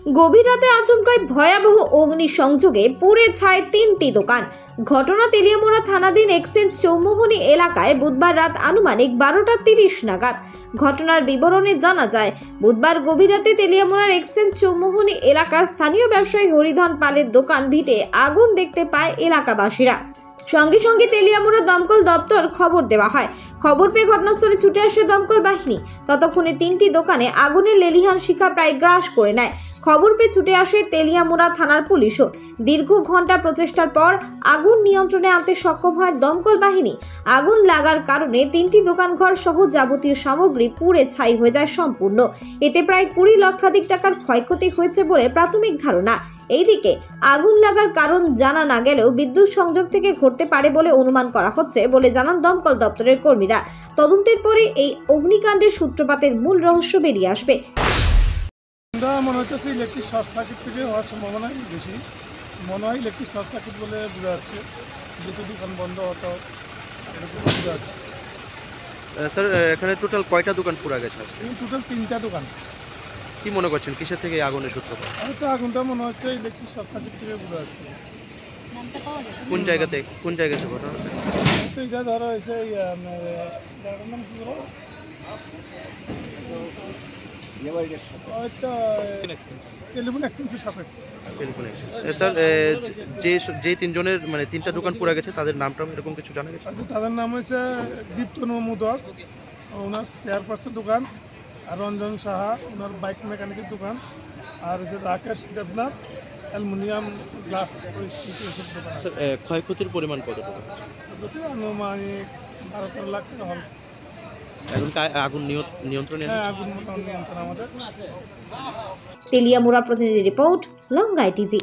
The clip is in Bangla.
গভীর রাতে আচমকায় ভয়াবহ অগ্নিসংযোগে পুড়ে ছাই 3টি দোকান। ঘটনা তেলিয়ামুড়া থানাধীন এক্সচেঞ্জ চৌমুহনী এলাকায় বুধবার রাত আনুমানিক 12টা 30 নাগাদ। ঘটনার বিবরণে জানা যায়, বুধবার গভীর রাতে তেলিয়ামুড়ার এক্সচেঞ্জ চৌমুহনী এলাকার স্থানীয় ব্যবসায়ী হরিধন পালের দোকান ভিটে আগুন দেখতে পায় এলাকাবাসীরা। সঙ্গে সঙ্গে তেলিয়ামুড়া দমকল দপ্তর খবর দেওয়া হয়। খবর পেয়ে ঘটনাস্থলে ছুটে আসে দমকল বাহিনী। ততক্ষণে 3টি দোকানে আগুনের লেলিহান শিখা প্রায় গ্রাস করে নেয়। খবর পেয়ে ছুটে আসে তেলিয়ামুড়া থানার পুলিশও। দীর্ঘ ঘন্টা প্রচেষ্টার পর আগুন নিয়ন্ত্রণে আনতে সক্ষম হয় দমকল বাহিনী। আগুন লাগার কারণে 3টি দোকানঘর সহ যাবতীয় সামগ্রী পুড়ে ছাই হয়ে যায় সম্পূর্ণ। এতে প্রায় 20 লক্ষাধিক টাকার ক্ষয়ক্ষতি হয়েছে বলে প্রাথমিক ধারণা। এইদিকে আগুন লাগার কারণ জানা না গেলেও বিদ্যুৎ সংযোগ থেকে ঘটতে পারে বলে অনুমান করা হচ্ছে বলে জানান দমকল দপ্তরের কর্মীরা। তদন্তের পরে এই অগ্নিকাণ্ডের সূত্রপাতের মূল রহস্য বেরিয়ে আসবে। মনে হচ্ছে ইলেকট্রিক শর্ট সার্কিট থেকে হওয়ার সম্ভাবনাই বেশি। মনে হয় ইলেকট্রিক শর্ট সার্কিট বলে বোঝা যাচ্ছে, যেহেতু দোকান বন্ধ হতো বোঝা যাচ্ছে। স্যার, এখানে টোটাল কয়টা দোকান পুরা গেছে? টোটাল 3টা দোকান। কি মনে করছেন কিসের থেকে আগুনের সূত্রপাত? তো আগুনটা মনে হচ্ছে ইলেকট্রিক শর্ট সার্কিট থেকে বোঝা যাচ্ছে। কোন জায়গাতে ঘটনা? তো এটা ধরো হয়েছে নাম কি বলো, টেলিফোন এক্সচেঞ্জের সাথে। স্যার, যে তিনজনের মানে 3টা দোকান পুরা গেছে তাদের নামটা এরকম কিছু জানা গেছে? তাদের নাম হচ্ছে দীপ্তনু মোদক, ওনার স্পেয়ার পার্টসের দোকান, আর রঞ্জন সাহা ওনার বাইক মেকানিকের দোকান, আর হচ্ছে রাকেশ দেবনাথ অ্যালুমিনিয়াম গ্লাস দোকান। স্যার, ক্ষয়ক্ষতির পরিমাণ কতটুকু? আনুমানিক 12 লাখ টাকা হল। এখন আগুন নিয়ন্ত্রণে আছে? আগুন মোটামুটি নিয়ন্ত্রণ আমাদের। তেলিয়ামুড়া প্রতিনিধি রিপোর্ট, লঙ্গাই টিভি।